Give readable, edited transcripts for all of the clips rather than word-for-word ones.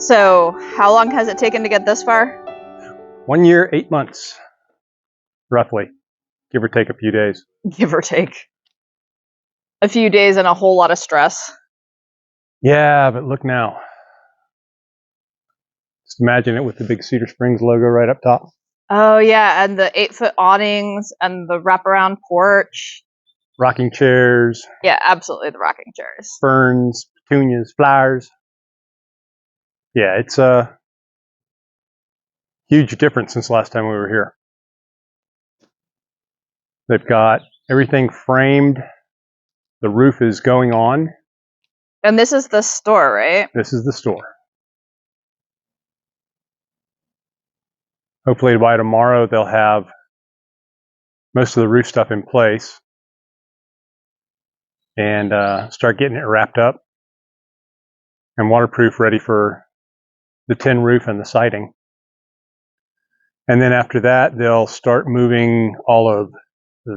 So, how long has it taken to get this far? 1 year, 8 months, roughly, give or take a few days. Give or take. A few days and a whole lot of stress. Yeah, but look now. Just imagine it with the big Cedar Springs logo right up top. Oh yeah, and the 8-foot awnings and the wraparound porch. Rocking chairs. Yeah, absolutely, the rocking chairs. Ferns, petunias, flowers. Yeah, it's a huge difference since last time we were here. They've got everything framed. The roof is going on. And this is the store, right? This is the store. Hopefully by tomorrow they'll have most of the roof stuff in place and start getting it wrapped up and waterproof, ready for the tin roof and the siding. And then after that, they'll start moving all of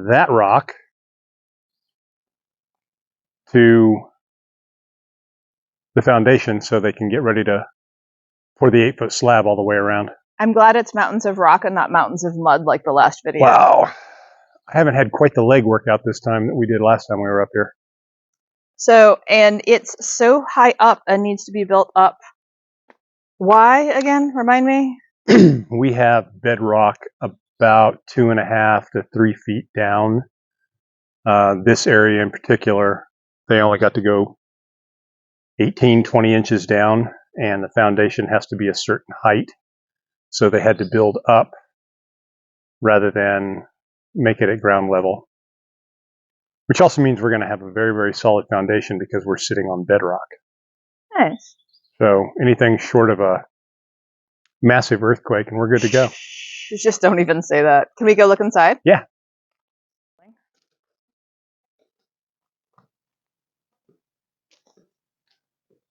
that rock to the foundation so they can get ready to pour the 8-foot slab all the way around. I'm glad it's mountains of rock and not mountains of mud like the last video. Wow. I haven't had quite the leg workout this time that we did last time we were up here. So, and it's so high up and needs to be built up. Why again? Remind me. We have bedrock about 2.5 to 3 feet down. This area in particular, they only got to go 18, 20 inches down, and the foundation has to be a certain height. So they had to build up rather than make it at ground level. Which also means we're going to have a very, very solid foundation because we're sitting on bedrock. Nice. So anything short of a massive earthquake and we're good to go. Just don't even say that. Can we go look inside? Yeah.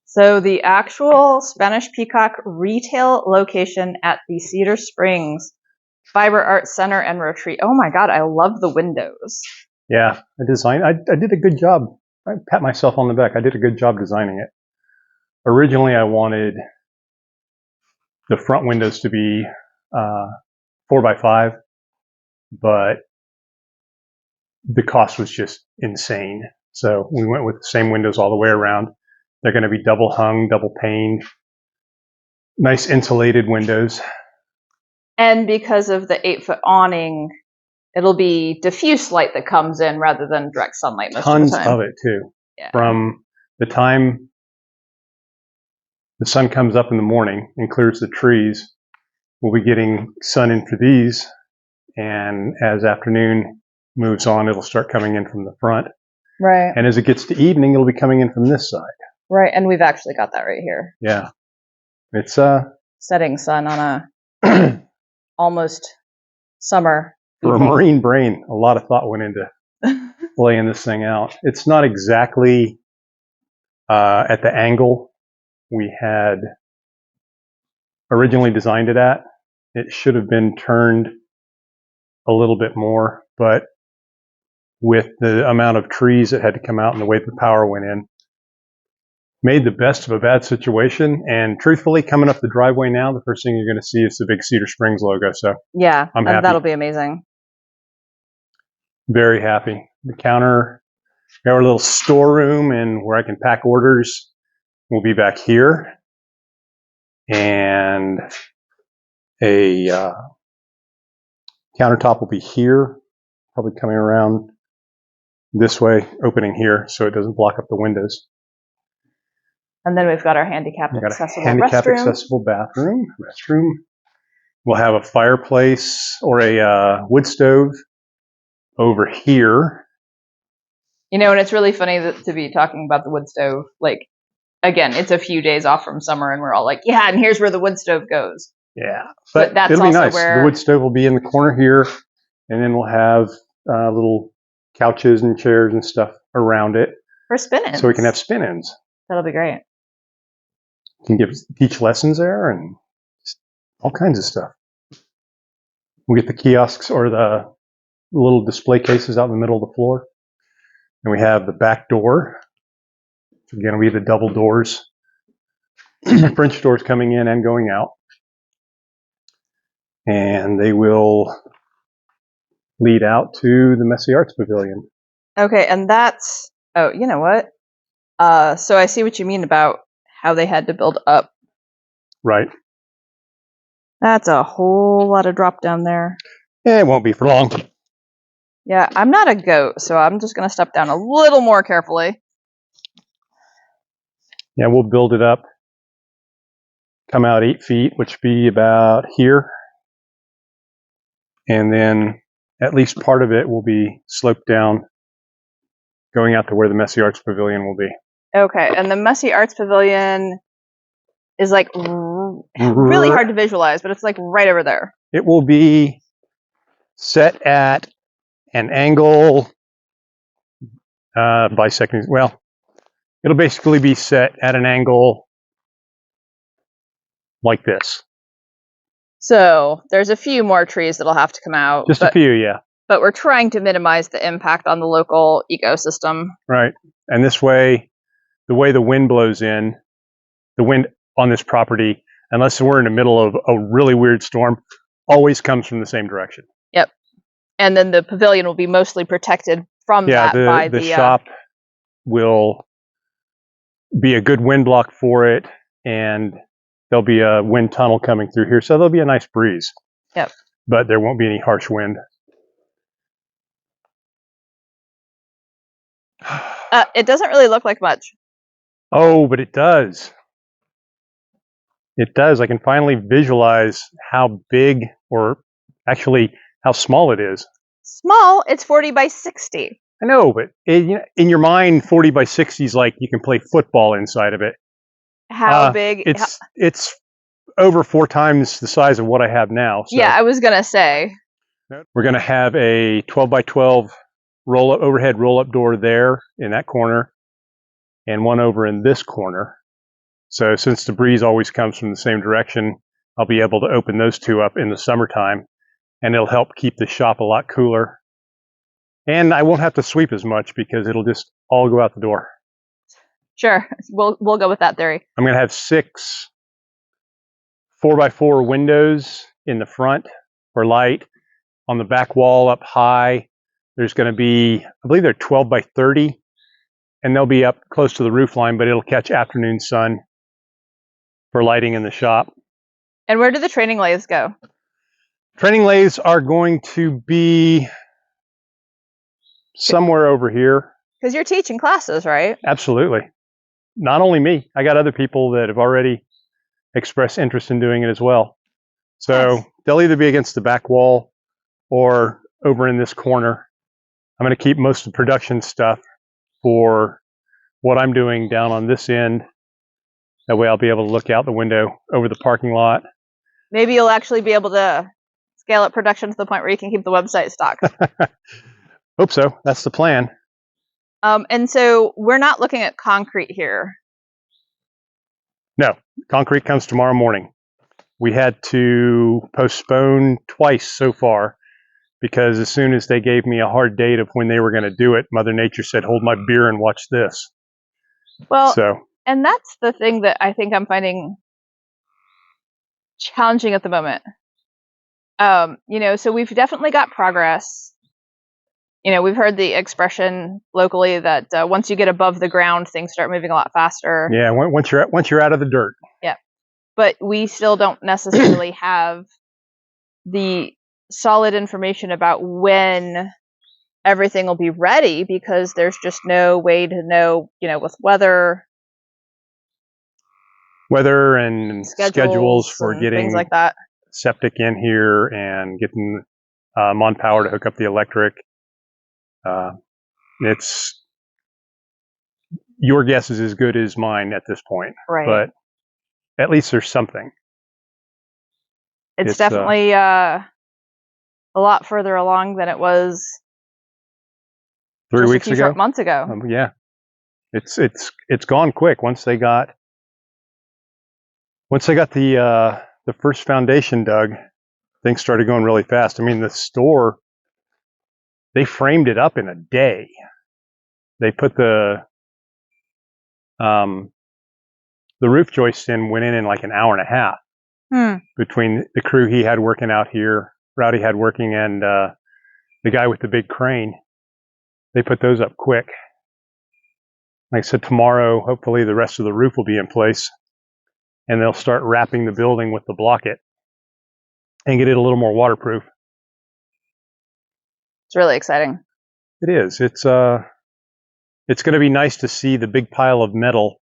So the actual Spanish Peacock retail location at the Cedar Springs Fiber Arts Center and Retreat. Oh my God, I love the windows. Yeah, I did a good job. I pat myself on the back. I did a good job designing it. Originally, I wanted the front windows to be 4x5, but the cost was just insane. So we went with the same windows all the way around. They're going to be double hung, double paned, nice insulated windows. And because of the 8-foot awning, it'll be diffuse light that comes in rather than direct sunlight most Tons of the time. of it too. Yeah. From the time the sun comes up in the morning and clears the trees, we'll be getting sun in for these. And as afternoon moves on, it'll start coming in from the front. Right. And as it gets to evening, it'll be coming in from this side. Right, and we've actually got that right here. Yeah. It's setting sun on a almost summer. For a marine brain, a lot of thought went into laying this thing out. It's not exactly at the angle we had originally designed it at. It should have been turned a little bit more, but with the amount of trees that had to come out and the way the power went in, made the best of a bad situation. And truthfully, coming up the driveway now, the first thing you're going to see is the big Cedar Springs logo. So yeah, I'm happy. That'll be amazing. Very happy. The counter, our little storeroom and where I can pack orders will be back here. And a countertop will be here, probably coming around this way, opening here so it doesn't block up the windows. And then we've got our handicapped accessible accessible bathroom, restroom. We'll have a fireplace or a wood stove over here. You know, and it's really funny to be talking about the wood stove. Like, again, it's a few days off from summer and we're all like, yeah, and here's where the wood stove goes. Yeah. But that's it'll be also nice. where the wood stove will be in the corner here, and then we'll have little couches and chairs and stuff around it. For spin-ins. So we can have spin-ins. That'll be great. Can teach lessons there and all kinds of stuff. We'll get the kiosks or the little display cases out in the middle of the floor. And we have the back door. Again, we have the double doors. French doors coming in and going out. And they will lead out to the Messy Arts Pavilion. Okay, and that's... Oh, you know what? So I see what you mean about how they had to build up. Right. That's a whole lot of drop down there. Yeah, it won't be for long. Yeah, I'm not a goat, so I'm just going to step down a little more carefully. Yeah, we'll build it up. Come out 8 feet, which be about here. And then at least part of it will be sloped down, going out to where the Messy Arts Pavilion will be. Okay, and the Messy Arts Pavilion is like really hard to visualize, but it's like right over there. It will be set at an angle bisecting. Well, it'll basically be set at an angle like this. So there's a few more trees that'll have to come out. Just a few, yeah. But we're trying to minimize the impact on the local ecosystem. Right. And this way, the way the wind blows in, the wind on this property, unless we're in the middle of a really weird storm, always comes from the same direction. Yep. And then the pavilion will be mostly protected from that by the shop will be a good wind block for it, and there'll be a wind tunnel coming through here, so there'll be a nice breeze. Yep. But there won't be any harsh wind. It doesn't really look like much. Oh, but it does. It does. I can finally visualize how big, or actually how small it is. Small? It's 40 by 60. I know, but in your mind, 40 by 60 is like you can play football inside of it. How big? It's over 4 times the size of what I have now. So yeah, I was going to say. We're going to have a 12 by 12 overhead roll-up door there in that corner, and one over in this corner. So since the breeze always comes from the same direction, I'll be able to open those 2 up in the summertime, and it'll help keep the shop a lot cooler. And I won't have to sweep as much because it'll just all go out the door. Sure, we'll go with that theory. I'm going to have 6 4x4 windows in the front for light. On the back wall up high, there's going to be, I believe they're 12 by 30, and they'll be up close to the roof line, but it'll catch afternoon sun for lighting in the shop. And where do the training lathes go? Training lathes are going to be somewhere over here. Because you're teaching classes, right? Absolutely. Not only me, I got other people that have already expressed interest in doing it as well. So nice. They'll either be against the back wall or over in this corner. I'm going to keep most of the production stuff for what I'm doing down on this end. That way I'll be able to look out the window over the parking lot. Maybe you'll actually be able to scale up production to the point where you can keep the website stocked. Hope so. That's the plan. And so we're not looking at concrete here. No, concrete comes tomorrow morning. We had to postpone twice so far because as soon as they gave me a hard date of when they were going to do it, Mother Nature said, hold my beer and watch this. Well, and that's the thing that I think I'm finding challenging at the moment. So we've definitely got progress. We've heard the expression locally that once you get above the ground, things start moving a lot faster. Yeah, once you're out of the dirt. Yeah, but we still don't necessarily have the solid information about when everything will be ready because there's just no way to know, with weather and schedules for getting things like that. Septic in here and getting Mon Power to hook up the electric. It's your guess is as good as mine at this point, right? But at least there's something. It's definitely a lot further along than it was 3 weeks ago, short months ago. Yeah, it's gone quick. Once they got the first foundation dug, things started going really fast. I mean, the store, they framed it up in a day. They put the the roof joists went in like an hour and a half between the crew he had working out here, Rowdy had working, and the guy with the big crane. They put those up quick. Like I said, tomorrow, hopefully the rest of the roof will be in place, and they'll start wrapping the building with the blocket and get it a little more waterproof. It's really exciting. It is. It's going to be nice to see the big pile of metal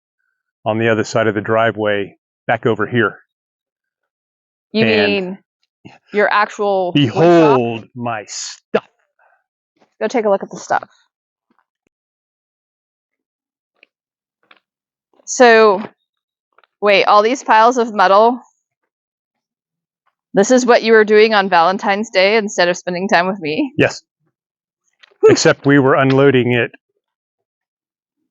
on the other side of the driveway back over here. You mean your actual behold my stuff. Go take a look at the stuff. So, wait, all these piles of metal, this is what you were doing on Valentine's Day instead of spending time with me? Yes. Except we were unloading it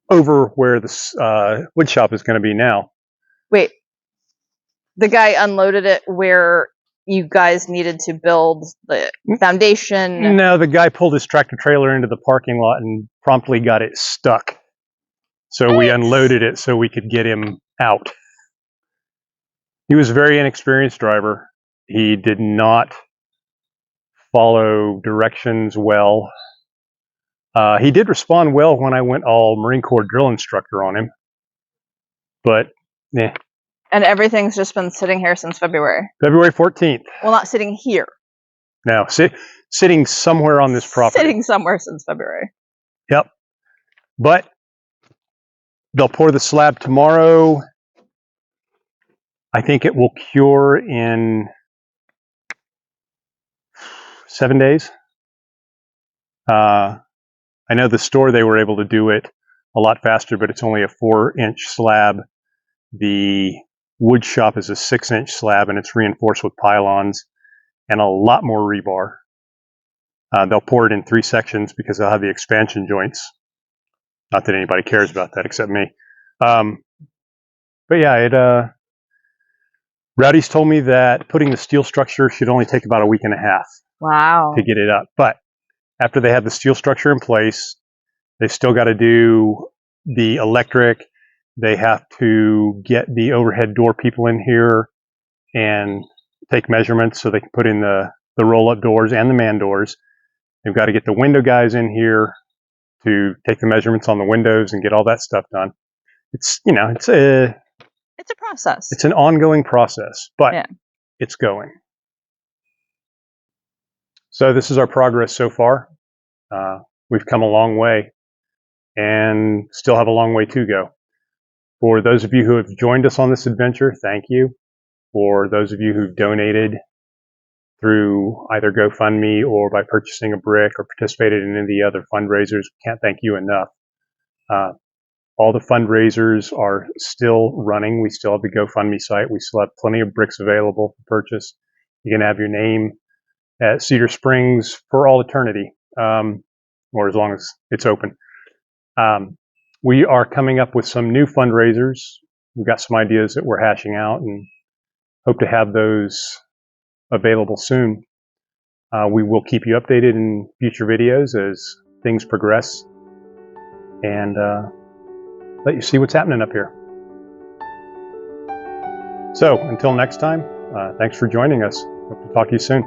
over where the wood shop is going to be now. Wait, the guy unloaded it where you guys needed to build the foundation? No, the guy pulled his tractor trailer into the parking lot and promptly got it stuck. So we unloaded it so we could get him out. He was a very inexperienced driver. He did not follow directions well. He did respond well when I went all Marine Corps drill instructor on him. But, eh. And everything's just been sitting here since February? February 14th. Well, not sitting here. No, sitting somewhere on this property. Sitting somewhere since February. Yep. But they'll pour the slab tomorrow. I think it will cure in 7 days. I know the store, they were able to do it a lot faster, but it's only a 4-inch slab. The wood shop is a 6-inch slab, and it's reinforced with pylons and a lot more rebar. They'll pour it in 3 sections because they'll have the expansion joints. Not that anybody cares about that except me. But yeah, Rowdy's told me that putting the steel structure should only take about a week and a half. Wow. To get it up. But after they have the steel structure in place, they still got to do the electric. They have to get the overhead door people in here and take measurements so they can put in the roll-up doors and the man doors. They've got to get the window guys in here to take the measurements on the windows and get all that stuff done. It's, you know, it's a process. It's an ongoing process, but it's going. So this is our progress so far. We've come a long way and still have a long way to go. For those of you who have joined us on this adventure, thank you. For those of you who've donated through either GoFundMe or by purchasing a brick or participated in any of the other fundraisers, can't thank you enough. All the fundraisers are still running. We still have the GoFundMe site. We still have plenty of bricks available for purchase. You can have your name at Cedar Springs for all eternity, or as long as it's open. We are coming up with some new fundraisers. We've got some ideas that we're hashing out and hope to have those available soon. We will keep you updated in future videos as things progress and let you see what's happening up here. So until next time, thanks for joining us. Hope to talk to you soon.